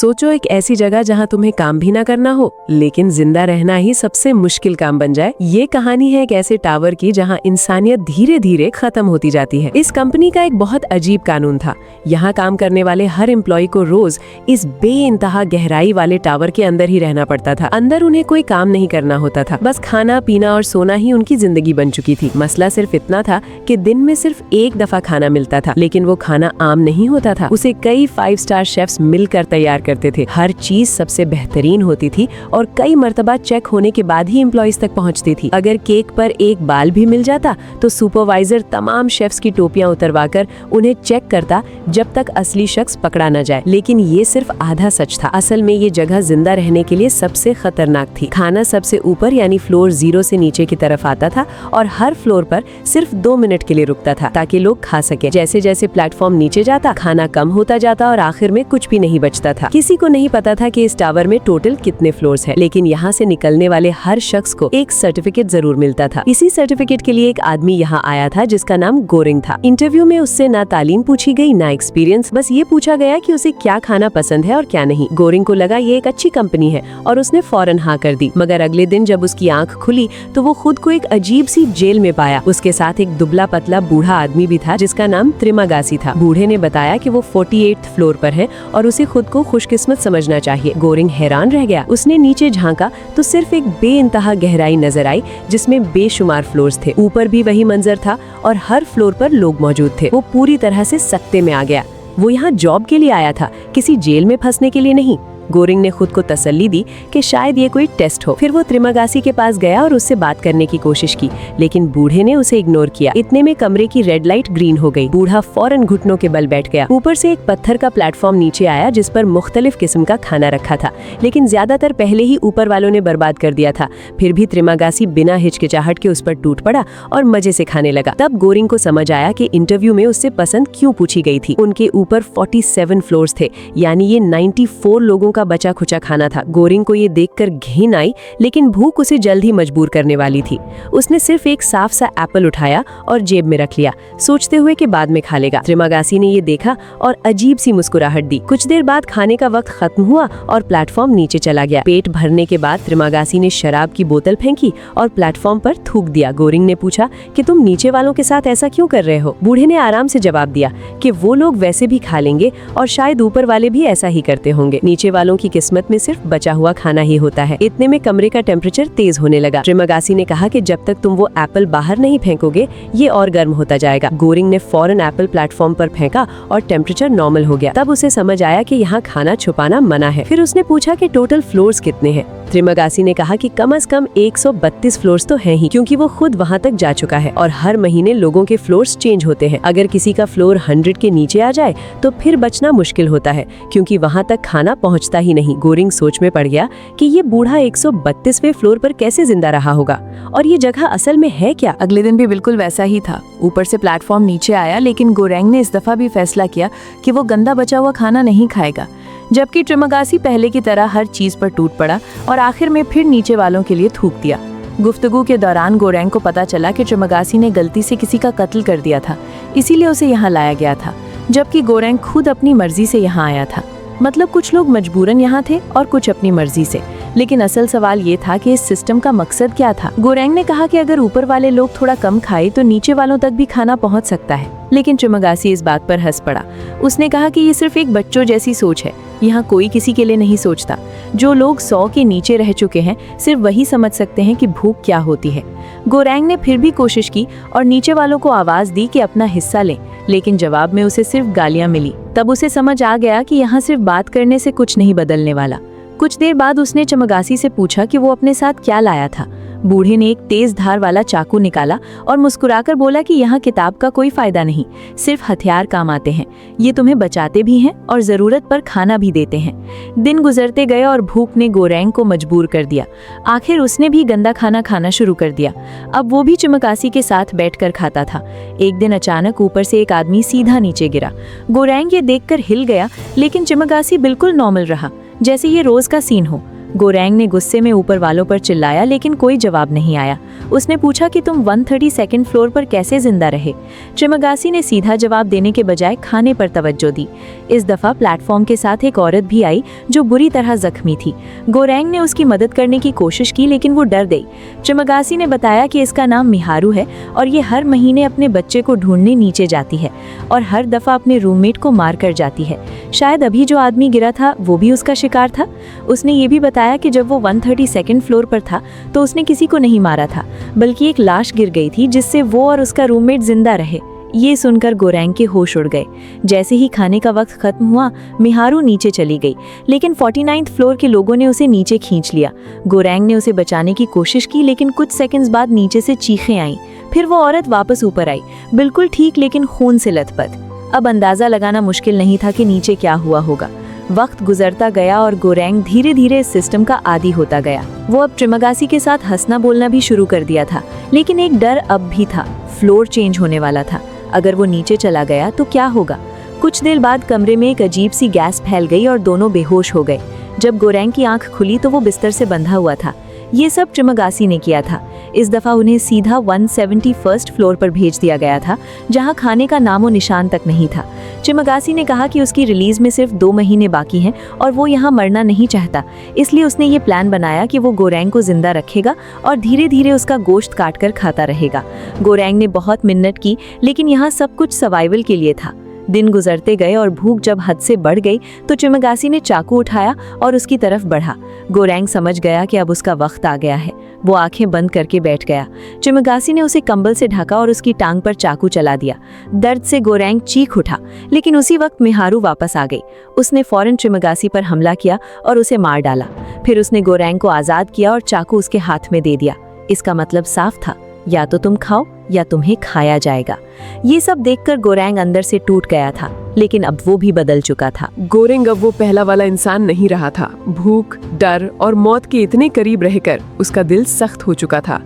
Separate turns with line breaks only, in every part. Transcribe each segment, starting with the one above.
सोचो एक ऐसी जगह जहां तुम्हें काम भी ना करना हो लेकिन जिंदा रहना ही सबसे मुश्किल काम बन जाए। ये कहानी है एक ऐसे टावर की जहां इंसानियत धीरे धीरे खत्म होती जाती है। इस कंपनी का एक बहुत अजीब कानून था। यहाँ काम करने वाले हर एम्प्लॉय को रोज इस बेइंतहा गहराई वाले टावर के अंदर ही रहना पड़ता था। अंदर उन्हें कोई काम नहीं करना होता था, बस खाना पीना और सोना ही उनकी जिंदगी बन चुकी थी। मसला सिर्फ इतना था कि दिन में सिर्फ एक दफा खाना मिलता था, लेकिन वो खाना आम नहीं होता था। उसे कई 5 स्टार शेफ्स मिलकर तैयार करते थे। हर चीज सबसे बेहतरीन होती थी और कई मर्तबा चेक होने के बाद ही एम्प्लॉइज तक पहुंचती थी। अगर केक पर एक बाल भी मिल जाता तो सुपरवाइजर तमाम शेफ्स की टोपियां उतरवाकर उन्हें चेक करता जब तक असली शख्स पकड़ा न जाए। लेकिन ये सिर्फ आधा सच था। असल में ये जगह जिंदा रहने के लिए सबसे खतरनाक थी। खाना सबसे ऊपर यानी फ्लोर 0 से नीचे की तरफ आता था और हर फ्लोर पर सिर्फ 2 मिनट के लिए रुकता था ताकि लोग खा सके। जैसे जैसे प्लेटफॉर्म नीचे जाता खाना कम होता जाता और आखिर में कुछ भी नहीं बचता था। किसी को नहीं पता था कि इस टावर में टोटल कितने फ्लोर्स हैं, लेकिन यहाँ से निकलने वाले हर शख्स को एक सर्टिफिकेट जरूर मिलता था। इसी सर्टिफिकेट के लिए एक आदमी यहाँ आया था जिसका नाम गोरिंग था। इंटरव्यू में उससे ना तालीम पूछी गई ना एक्सपीरियंस, बस ये पूछा गया कि उसे क्या खाना पसंद है और क्या नहीं। गोरिंग को लगा ये एक अच्छी कंपनी है और उसने फौरन हाँ कर दी। मगर अगले दिन जब उसकी आंख खुली तो वो खुद को एक अजीब सी जेल में पाया। उसके साथ एक दुबला पतला बूढ़ा आदमी भी था जिसका नाम त्रिमागासी था। बूढ़े ने बताया कि वो 48th फ्लोर पर है और उसे खुद को खुशकिस्मत समझना चाहिए। गोरिंग हैरान रह गया। उसने नीचे झांका तो सिर्फ एक बेइंतहा गहराई नजर आई जिसमें बेशुमार फ्लोर्स थे। ऊपर भी वही मंजर था और हर फ्लोर पर लोग मौजूद थे। वो पूरी तरह से सकते में आ गया। वो यहाँ जॉब के लिए आया था, किसी जेल में फंसने के लिए नहीं। गोरिंग ने खुद को तसल्ली दी कि शायद ये कोई टेस्ट हो। फिर वो त्रिमागासी के पास गया और उससे बात करने की कोशिश की, लेकिन बूढ़े ने उसे इग्नोर किया। इतने में कमरे की रेड लाइट ग्रीन हो गई। बूढ़ा फौरन घुटनों के बल बैठ गया। ऊपर से एक पत्थर का प्लेटफॉर्म नीचे आया जिस पर मुख्तलिफ किस्म का खाना रखा था, लेकिन ज्यादातर पहले ही ऊपर वालों ने बर्बाद कर दिया था। फिर भी त्रिमागासी बिना हिचकिचाहट के उस पर टूट पड़ा और मजे से खाने लगा। तब गोरिंग को समझ आया कि इंटरव्यू में उससे पसंद क्यों पूछी गई थी। उनके ऊपर 47 फ्लोर्स थे, यानी ये 94 लोगों का बचा खुचा खाना था। गोरिंग को ये देखकर घिन आई, लेकिन भूख उसे जल्द ही मजबूर करने वाली थी। उसने सिर्फ एक साफ सा एप्पल उठाया और जेब में रख लिया, सोचते हुए कि बाद में खा लेगा। त्रिमागासी ने ये देखा और अजीब सी मुस्कुराहट दी। कुछ देर बाद खाने का वक्त खत्म हुआ और प्लेटफॉर्म नीचे चला गया। पेट भरने के बाद त्रिमागासी ने शराब की बोतल फेंकी और प्लेटफॉर्म पर थूक दिया। गोरिंग ने पूछा कि तुम नीचे वालों के साथ ऐसा क्यों कर रहे हो? बूढ़े ने आराम से जवाब दिया कि वो लोग वैसे भी खा लेंगे और शायद ऊपर वाले भी ऐसा ही करते होंगे। नीचे वालों की किस्मत में सिर्फ बचा हुआ खाना ही होता है। इतने में कमरे का टेम्परेचर तेज होने लगा। त्रिमागासी ने कहा कि जब तक तुम वो एप्पल बाहर नहीं फेंकोगे ये और गर्म होता जाएगा। गोरिंग ने फौरन एप्पल प्लेटफॉर्म पर फेंका और टेम्परेचर नॉर्मल हो गया। तब उसे समझ आया कि यहाँ खाना छुपाना मना है। फिर उसने पूछा कि टोटल फ्लोर्स कितने हैं। त्रिमागासी ने कहा कि कम से कम 132 फ्लोर्स तो हैं ही, क्योंकि वो खुद वहाँ तक जा चुका है और हर महीने लोगों के फ्लोर्स चेंज होते हैं। अगर किसी का फ्लोर 100 के नीचे आ जाए तो फिर बचना मुश्किल होता है, क्योंकि वहाँ तक खाना पहुँचता ही नहीं। गोरिंग सोच में पड़ गया कि ये बूढ़ा 132वें फ्लोर पर कैसे जिंदा रहा होगा और ये जगह असल में है क्या।
अगले दिन भी बिल्कुल वैसा ही था। ऊपर से प्लेटफॉर्म नीचे आया, लेकिन गोरेंग ने इस दफा भी फैसला किया कि वो गंदा बचा हुआ खाना नहीं खाएगा। जबकि त्रिमागासी पहले की तरह हर चीज पर टूट पड़ा और आखिर में फिर नीचे वालों के लिए थूक दिया। गुफ्तगू के दौरान गोरेंग को पता चला कि त्रिमागासी ने गलती से किसी का कत्ल कर दिया था, इसीलिए उसे यहाँ लाया गया था, जबकि गोरेंग खुद अपनी मर्जी से यहाँ आया था। मतलब कुछ लोग मजबूरन यहाँ थे और कुछ अपनी मर्जी से। लेकिन असल सवाल ये था कि इस सिस्टम का मकसद क्या था। गोरेंग ने कहा कि अगर ऊपर वाले लोग थोड़ा कम खाए तो नीचे वालों तक भी खाना पहुँच सकता है, लेकिन त्रिमागासी इस बात पर हंस पड़ा। उसने कहा कि ये सिर्फ एक बच्चों जैसी सोच है, यहाँ कोई किसी के लिए नहीं सोचता। जो लोग 100 के नीचे रह चुके हैं सिर्फ वही समझ सकते हैं कि भूख क्या होती है। गोरेंग ने फिर भी कोशिश की और नीचे वालों को आवाज दी कि अपना हिस्सा लें, लेकिन जवाब में उसे सिर्फ गालियां मिली। तब उसे समझ आ गया कि यहाँ सिर्फ बात करने से कुछ नहीं बदलने वाला। कुछ देर बाद उसने त्रिमागासी से पूछा कि वो अपने साथ क्या लाया था। बूढ़े ने एक तेज धार वाला चाकू निकाला और मुस्कुराकर बोला कि यहाँ किताब का कोई फायदा नहीं, सिर्फ हथियार काम आते हैं। ये तुम्हें बचाते भी हैं और जरूरत पर खाना भी देते हैं। दिन गुजरते गए और भूख ने गोरेंग को मजबूर कर दिया। आखिर उसने भी गंदा खाना खाना शुरू कर दिया। अब वो भी त्रिमागासी के साथ बैठकर खाता था। एक दिन अचानक ऊपर से एक आदमी सीधा नीचे गिरा। गोरेंग ये देखकर हिल गया, लेकिन त्रिमागासी बिल्कुल नॉर्मल रहा, जैसे ये रोज का सीन हो। गोरैंग ने गुस्से में ऊपर वालों पर चिल्लाया, लेकिन कोई जवाब नहीं आया। उसने पूछा कि तुम 132nd फ्लोर पर कैसे जिंदा रहे। ट्रिमागासी ने सीधा जवाब देने के बजाय खाने पर तवज्जो दी। इस दफा प्लेटफॉर्म के साथ एक औरत भी आई जो बुरी तरह जख्मी थी। गोरैंग ने उसकी मदद करने की कोशिश की, लेकिन वो डर गई। ट्रिमागासी ने बताया कि इसका नाम मिहारू है और ये हर महीने अपने बच्चे को ढूंढने नीचे जाती है और हर दफा अपने रूममेट को मार कर जाती है। शायद अभी जो आदमी गिरा था वो भी उसका शिकार था। उसने ये भी बताया कि जब वो 132nd फ्लोर पर था तो उसने किसी को नहीं मारा था, बल्कि एक लाश गिर गई थी जिससे वो और उसका रूममेट जिंदा रहे। ये सुनकर गोरैंग के होश उड़ गए। जैसे ही खाने का वक्त खत्म हुआ, मिहारू नीचे चली गई, लेकिन 49th फ्लोर के लोगों ने उसे नीचे खींच लिया। गोरैंग ने उसे बचाने की कोशिश की, लेकिन कुछ सेकंड्स बाद नीचे से चीखें आईं। फिर वो औरत वापस ऊपर आई, बिल्कुल ठीक लेकिन खून से लथपथ। अब अंदाजा लगाना मुश्किल नहीं था कि नीचे क्या हुआ होगा। वक्त गुजरता गया और गोरैंग धीरे धीरे इस सिस्टम का आदी होता गया। वो अब ट्रिमागासी के साथ हंसना बोलना भी शुरू कर दिया था, लेकिन एक डर अब भी था। फ्लोर चेंज होने वाला था। अगर वो नीचे चला गया तो क्या होगा? कुछ देर बाद कमरे में एक अजीब सी गैस फैल गई और दोनों बेहोश हो गए। जब गोरैंग की आंख खुली तो वो बिस्तर से बंधा हुआ था। ये सब ट्रिमागासी ने किया था। इस दफा उन्हें सीधा 171st फ्लोर पर भेज दिया गया था, जहां खाने का नामो निशान तक नहीं था। ट्रिमागासी ने कहा कि उसकी रिलीज में सिर्फ 2 महीने बाकी हैं और वो यहाँ मरना नहीं चाहता। इसलिए उसने ये प्लान बनाया कि वो गोरैंग को जिंदा रखेगा और धीरे धीरे उसका गोश्त काट कर खाता रहेगा। गोरैंग ने बहुत मिन्नत की, लेकिन यहाँ सब कुछ सर्वाइवल के लिए था। दिन गुजरते गए और भूख जब हद से बढ़ गई तो ट्रिमागासी ने चाकू उठाया और उसकी तरफ बढ़ा। गोरैंग समझ गया कि अब उसका वक्त आ गया है। वो आंखें बंद करके बैठ गया। ट्रिमागासी ने उसे कंबल से ढका और उसकी टांग पर चाकू चला दिया। दर्द से गोरैंग चीख उठा, लेकिन उसी वक्त मिहारू वापस आ गई। उसने फौरन ट्रिमागासी पर हमला किया और उसे मार डाला। फिर उसने गोरैंग को आजाद किया और चाकू उसके हाथ में दे दिया। इसका मतलब साफ था, या तो तुम खाओ या तुम्हें खाया जाएगा। ये सब देखकर गोरैंग अंदर से टूट गया था, लेकिन अब वो भी बदल चुका था।
गोरैंग अब वो पहला वाला इंसान नहीं रहा था। भूख, डर और मौत के इतने करीब रहकर उसका दिल सख्त हो चुका था।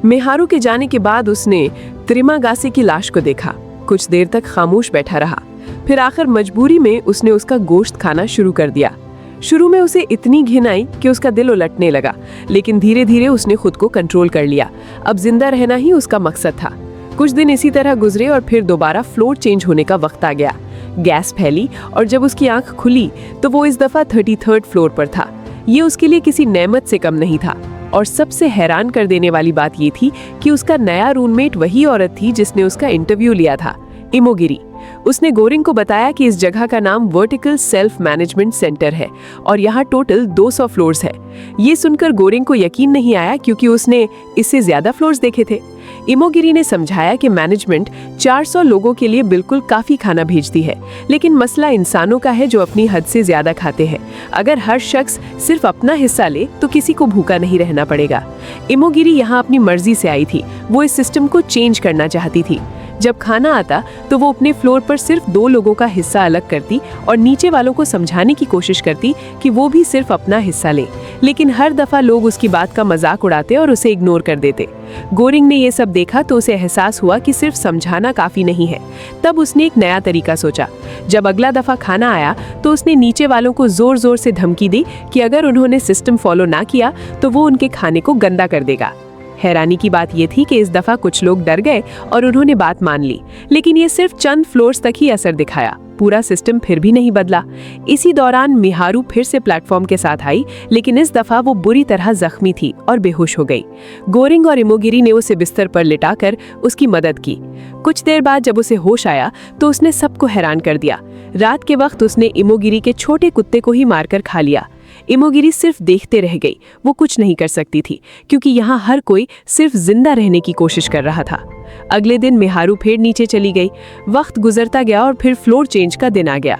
मिहारू के जाने के बाद उसने ट्रिमागासी की लाश को देखा। कुछ देर तक खामोश बैठा रहा। फिर आखिर मजबूरी में उसने उसका गोश्त खाना शुरू कर दिया। शुरू में उसे इतनी घिन आई कि उसका दिल उलटने लगा, लेकिन धीरे धीरे उसने खुद को कंट्रोल कर लिया। अब जिंदा रहना ही उसका मकसद था। कुछ दिन इसी तरह गुजरे और फिर दोबारा फ्लोर चेंज होने का वक्त आ गया। गैस फैली और जब उसकी आंख खुली तो वो इस दफा 33rd फ्लोर पर था। ये उसके लिए किसी नेमत से कम नहीं था। और सबसे हैरान कर देने वाली बात ये थी कि उसका नया रूममेट वही औरत थी जिसने उसका इंटरव्यू लिया था, इमोगिरी। उसने गोरैंग को बताया कि इस जगह का नाम वर्टिकल सेल्फ मैनेजमेंट सेंटर है और यहाँ टोटल 200 फ्लोर्स है। ये सुनकर गोरैंग को यकीन नहीं आया, क्योंकि उसने इससे ज्यादा फ्लोर्स देखे थे। इमोगिरी ने समझाया कि मैनेजमेंट 400 लोगों के लिए बिल्कुल काफी खाना भेजती है, लेकिन मसला इंसानों का है जो अपनी हद से ज्यादा खाते हैं। अगर हर शख्स सिर्फ अपना हिस्सा ले तो किसी को भूखा नहीं रहना पड़ेगा। इमोगिरी यहाँ अपनी मर्जी से आई थी। वो इस सिस्टम को चेंज करना चाहती थी। जब खाना आता तो वो अपने फ्लोर पर सिर्फ 2 लोगों का हिस्सा अलग करती और नीचे वालों को समझाने की कोशिश करती कि वो भी सिर्फ अपना हिस्सा ले, लेकिन हर दफा लोग उसकी बात का मजाक उड़ाते और उसे इग्नोर कर देते। गोरैंग ने ये सब देखा तो उसे एहसास हुआ कि सिर्फ समझाना काफी नहीं है। तब उसने एक नया तरीका सोचा। जब अगला दफा खाना आया तो उसने नीचे वालों को जोर जोर से धमकी दी कि अगर उन्होंने सिस्टम फॉलो ना किया तो वो उनके खाने को गंदा कर देगा। हैरानी की बात यह थी कि इस दफा कुछ लोग डर गए और उन्होंने बात मान ली, लेकिन ये सिर्फ चंद फ्लोर्स तक ही असर दिखाया। पूरा सिस्टम फिर भी नहीं बदला। इसी दौरान मिहारू फिर से प्लेटफॉर्म के साथ आई, लेकिन इस दफा वो बुरी तरह जख्मी थी और बेहोश हो गई। गोरैंग और इमोगिरी ने उसे बिस्तर पर लिटाकर उसकी मदद की। कुछ देर बाद जब उसे होश आया तो उसने सबको हैरान कर दिया। रात के वक्त उसने इमोगिरी के छोटे कुत्ते को ही मारकर खा लिया। इमोगिरी सिर्फ देखते रह गई। वो कुछ नहीं कर सकती थी, क्योंकि यहाँ हर कोई सिर्फ जिंदा रहने की कोशिश कर रहा था। अगले दिन मिहारू फिर नीचे चली गई। वक्त गुजरता गया और फिर फ्लोर चेंज का दिन आ गया।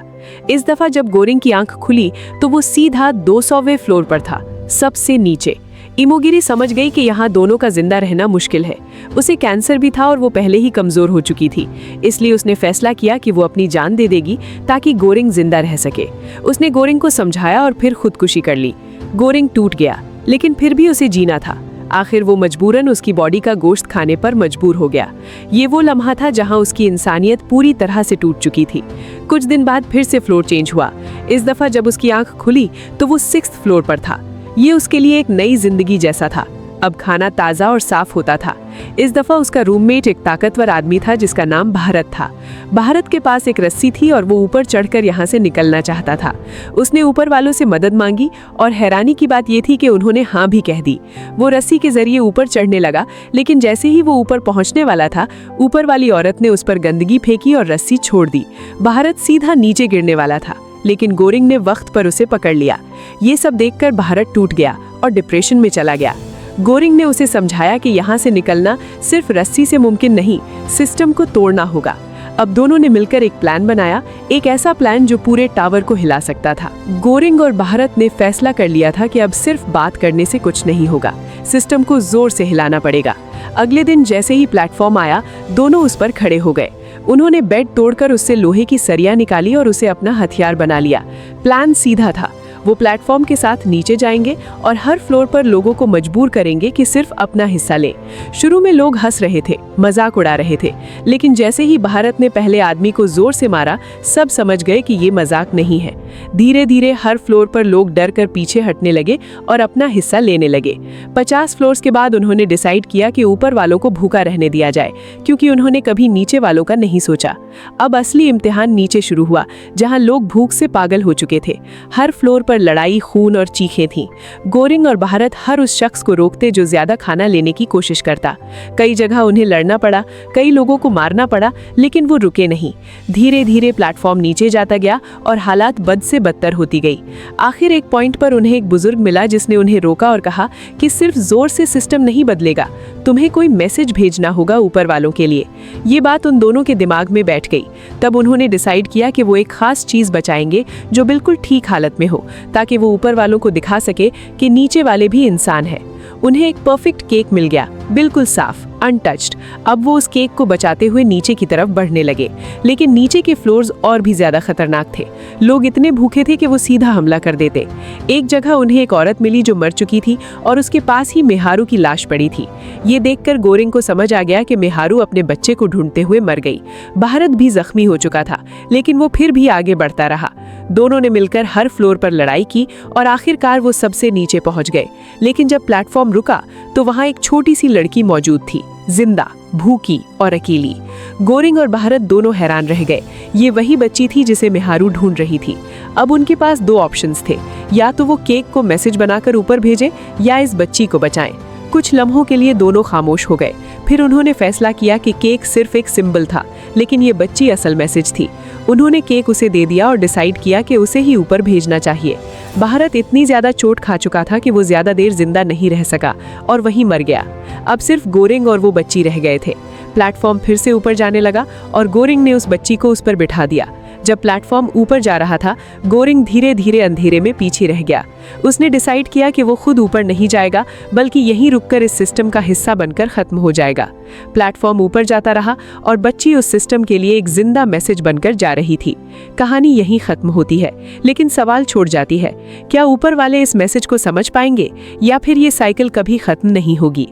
इस दफा जब गोरैंग की आंख खुली तो वो सीधा 200वें फ्लोर पर था, सबसे नीचे। इमोगिरी समझ गई कि यहाँ दोनों का जिंदा रहना मुश्किल है। उसे कैंसर भी था और वो पहले ही कमजोर हो चुकी थी। इसलिए उसने फैसला किया कि वो अपनी जान दे देगी ताकि गोरैंग जिंदा रह सके। उसने गोरैंग को समझाया और फिर खुदकुशी कर ली। गोरैंग टूट गया, लेकिन फिर भी उसे जीना था। आखिर वो मजबूरन उसकी बॉडी का गोश्त खाने पर मजबूर हो गया। ये वो लम्हा था जहां उसकी इंसानियत पूरी तरह से टूट चुकी थी। कुछ दिन बाद फिर से फ्लोर चेंज हुआ। इस दफा जब उसकी आंख खुली तो वो 6th फ्लोर पर था। ये उसके लिए एक नई जिंदगी जैसा था। अब खाना ताज़ा और साफ होता था। इस दफ़ा उसका रूममेट एक ताकतवर आदमी था जिसका नाम भारत था। भारत के पास एक रस्सी थी और वो ऊपर चढ़कर यहाँ से निकलना चाहता था। उसने ऊपर वालों से मदद मांगी और हैरानी की बात ये थी कि उन्होंने हाँ भी कह दी। वो रस्सी के जरिए ऊपर चढ़ने लगा, लेकिन जैसे ही वो ऊपर पहुँचने वाला था, ऊपर वाली औरत ने उस पर गंदगी फेंकी और रस्सी छोड़ दी। भारत सीधा नीचे गिरने वाला था, लेकिन गोरिंग ने वक्त पर उसे पकड़ लिया। ये सब देखकर भारत टूट गया और डिप्रेशन में चला गया। गोरिंग ने उसे समझाया कि यहाँ से निकलना सिर्फ रस्सी से मुमकिन नहीं, सिस्टम को तोड़ना होगा। अब दोनों ने मिलकर एक प्लान बनाया, एक ऐसा प्लान जो पूरे टावर को हिला सकता था। गोरिंग और भारत ने फैसला कर लिया था कि अब सिर्फ बात करने से कुछ नहीं होगा, सिस्टम को जोर से हिलाना पड़ेगा। अगले दिन जैसे ही प्लेटफॉर्म आया, दोनों उस पर खड़े हो गए। उन्होंने बेड तोड़कर उससे लोहे की सरिया निकाली और उसे अपना हथियार बना लिया। प्लान सीधा था, वो प्लेटफॉर्म के साथ नीचे जाएंगे और हर फ्लोर पर लोगों को मजबूर करेंगे कि सिर्फ अपना हिस्सा लें। शुरू में लोग हंस रहे थे, मजाक उड़ा रहे थे, लेकिन जैसे ही भारत ने पहले आदमी को जोर से मारा, सब समझ गए कि ये मजाक नहीं है। धीरे धीरे हर फ्लोर पर लोग डर कर पीछे हटने लगे और अपना हिस्सा लेने लगे। 50 फ्लोर्स के बाद उन्होंने डिसाइड किया कि ऊपर वालों को भूखा रहने दिया जाए, क्योंकि उन्होंने कभी नीचे वालों का नहीं सोचा। अब असली इम्तिहान नीचे शुरू हुआ, जहाँ लोग भूख से पागल हो चुके थे। हर फ्लोर पर लड़ाई, खून और चीखें थीं। गोरिंग और भारत हर उस शख्स को रोकते जो ज्यादा खाना लेने की कोशिश करता। कई जगह उन्हें लड़ना पड़ा, कई लोगों को मारना पड़ा, लेकिन वो रुके नहीं। धीरे धीरे प्लेटफॉर्म नीचे जाता गया और हालात बद से बदतर होती गई। आखिर एक पॉइंट पर उन्हें एक बुजुर्ग मिला जिसने उन्हें रोका और कहा कि सिर्फ जोर से सिस्टम नहीं बदलेगा, तुम्हें कोई मैसेज भेजना होगा ऊपर वालों के लिए। ये बात उन दोनों के दिमाग में बैठ गई। तब उन्होंने डिसाइड किया कि वो एक खास चीज बचाएंगे जो बिल्कुल ठीक हालत में हो, ताकि वो ऊपर वालों को दिखा सके कि नीचे वाले भी इंसान हैं। उन्हें एक परफेक्ट केक मिल गया, बिल्कुल साफ, अनटच्ड। अब वो उस केक को बचाते हुए नीचे की तरफ बढ़ने लगे, लेकिन नीचे के फ्लोर्स और भी ज्यादा खतरनाक थे। लोग इतने भूखे थे कि वो सीधा हमला कर देते। एक जगह उन्हें एक औरत मिली जो मर चुकी थी और उसके पास ही मेहारू की लाश पड़ी थी। ये देखकर गोरिंग को समझ आ गया कि मेहारू अपने बच्चे को ढूंढते हुए मर गई। भारत भी जख्मी हो चुका था, लेकिन वो फिर भी आगे बढ़ता रहा। दोनों ने मिलकर हर फ्लोर पर लड़ाई की और आखिरकार वो सबसे नीचे पहुंच गए। लेकिन जब प्लेटफॉर्म रुका तो वहां एक छोटी सी लड़की मौजूद थी, जिंदा, भूखी और अकेली। गोरिंग और भारत दोनों हैरान रह गए। ये वही बच्ची थी जिसे मेहारू ढूंढ रही थी। अब उनके पास दो ऑप्शंस थे, या तो वो केक को मैसेज बनाकर ऊपर भेजें या इस बच्ची को बचाएं। कुछ लम्हों के लिए दोनों खामोश हो गए। फिर उन्होंने फैसला किया कि केक सिर्फ एक सिंबल था, लेकिन ये बच्ची असल मैसेज थी। उन्होंने केक उसे दे दिया और डिसाइड किया कि उसे ही ऊपर भेजना चाहिए। भारत इतनी ज्यादा चोट खा चुका था कि वो ज्यादा देर जिंदा नहीं रह सका और वहीं मर गया। अब सिर्फ गोरिंग और वो बच्ची रह गए थे। प्लेटफॉर्म फिर से ऊपर जाने लगा और गोरिंग ने उस बच्ची को उस पर बिठा दिया। जब प्लेटफॉर्म ऊपर जा रहा था, गोरिंग धीरे धीरे अंधेरे में पीछे रह गया। उसने डिसाइड किया कि वो खुद ऊपर नहीं जाएगा, बल्कि यहीं रुककर इस सिस्टम का हिस्सा बनकर खत्म हो जाएगा। प्लेटफॉर्म ऊपर जाता रहा और बच्ची उस सिस्टम के लिए एक जिंदा मैसेज बनकर जा रही थी। कहानी यहीं खत्म होती है, लेकिन सवाल छोड़ जाती है, क्या ऊपर वाले इस मैसेज को समझ पाएंगे या फिर ये साइकिल कभी खत्म नहीं होगी?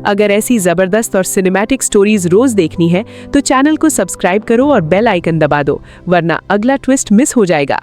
अगर ऐसी जबरदस्त और सिनेमैटिक स्टोरीज रोज देखनी है तो चैनल को सब्सक्राइब करो और बेल आइकन दबा दो, वरना अगला ट्विस्ट मिस हो जाएगा।